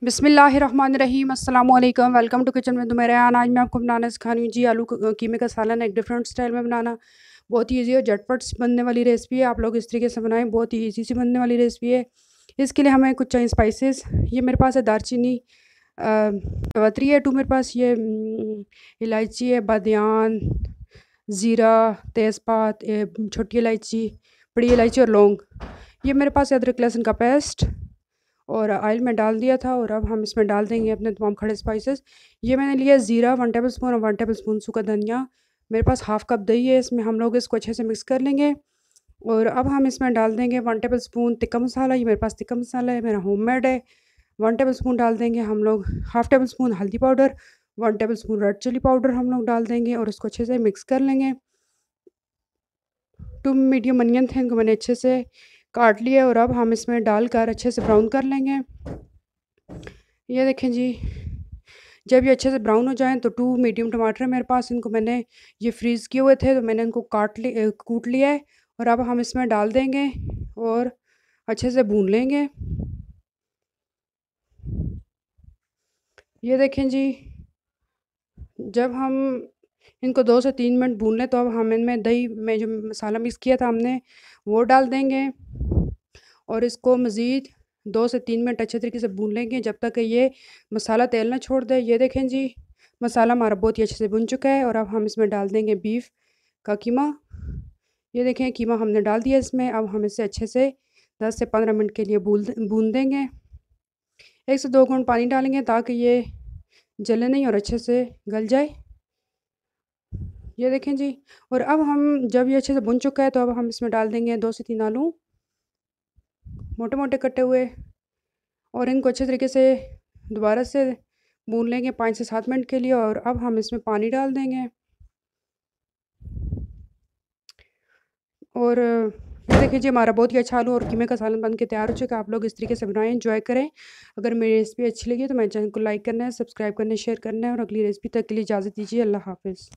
बिस्मिल्लाहिर्रहमानिर्रहीम अस्सलाम वालेकुम। वेलकम टू किचन में मेरा। आज मैं आपको बनाना सिखा रही हूँ जी आलू कीमे का सालन एक डिफरेंट स्टाइल में बनाना। बहुत ही ईजी और झटपट बनने वाली रेसिपी है। आप लोग इस तरीके से बनाएं, बहुत ही ईजी सी बनने वाली रेसिपी है। इसके लिए हमें कुछ चाहिए स्पाइसेस। ये मेरे पास है दालचीनी, वतरी है 2 मेरे पास, ये इलायची है, बादियान, ज़ीरा, तेज़पात, छोटी इलायची, बड़ी इलायची और लौंग। ये मेरे पास है अदरक लहसुन का पेस्ट और ऑयल में डाल दिया था। और अब हम इसमें डाल देंगे अपने तमाम खड़े स्पाइसेस। ये मैंने लिया ज़ीरा 1 टेबलस्पून और 1 टेबलस्पून सूखा धनिया। मेरे पास हाफ़ कप दही है, इसमें हम लोग इसको अच्छे से मिक्स कर लेंगे। और अब हम इसमें डाल देंगे 1 टेबलस्पून तिक्का मसाला। ये मेरे पास तिक्का मसाला है, मेरा होममेड है। 1 टेबलस्पून डाल देंगे हम लोग हाफ़ टेबलस्पून हल्दी powder, 1 tablespoon red chilli powder हम लोग डाल देंगे और इसको अच्छे से मिक्स कर लेंगे। 2 मीडियम अनियन थे, इनको मैंने अच्छे से काट लिया और अब हम इसमें डालकर अच्छे से ब्राउन कर लेंगे। ये देखें जी, जब ये अच्छे से ब्राउन हो जाएं तो 2 मीडियम टमाटर है मेरे पास, इनको मैंने ये फ्रीज़ किए हुए थे तो मैंने इनको कूट लिया है। और अब हम इसमें डाल देंगे और अच्छे से भून लेंगे। ये देखें जी, जब हम इनको 2 से 3 मिनट भून लें तो अब हम इनमें दही में जो मसाला मिक्स किया था हमने वो डाल देंगे और इसको मज़ीद 2 से 3 मिनट अच्छे तरीके से भून लेंगे जब तक कि ये मसाला तेल ना छोड़ दे। ये देखें जी, मसाला हमारा बहुत ही अच्छे से भुन चुका है और अब हम इसमें डाल देंगे बीफ का कीमा। ये देखें, कीमा हमने डाल दिया इसमें। अब हम इसे अच्छे से 10 से 15 मिनट के लिए भून देंगे। 1 से 2 घूंट पानी डालेंगे ताकि ये जले नहीं और अच्छे से गल जाए। ये देखें जी, और अब हम जब ये अच्छे से भुन चुका है तो अब हम इसमें डाल देंगे 2 से 3 आलू मोटे मोटे कटे हुए और इनको अच्छे तरीके से दोबारा से भून लेंगे 5 से 7 मिनट के लिए। और अब हम इसमें पानी डाल देंगे और ये देखिए जी, हमारा बहुत ही अच्छा आलू और कीमे का सालन बन के तैयार हो चुका है। आप लोग इस तरीके से बनाएं, एंजॉय करें। अगर मेरी रेसिपी अच्छी लगी तो मेरे चैनल को लाइक करना है, सब्सक्राइब करना है, शेयर करना है और अगली रेसिपी तक के लिए इजाज़त दीजिए। अल्लाह हाफ़िज़।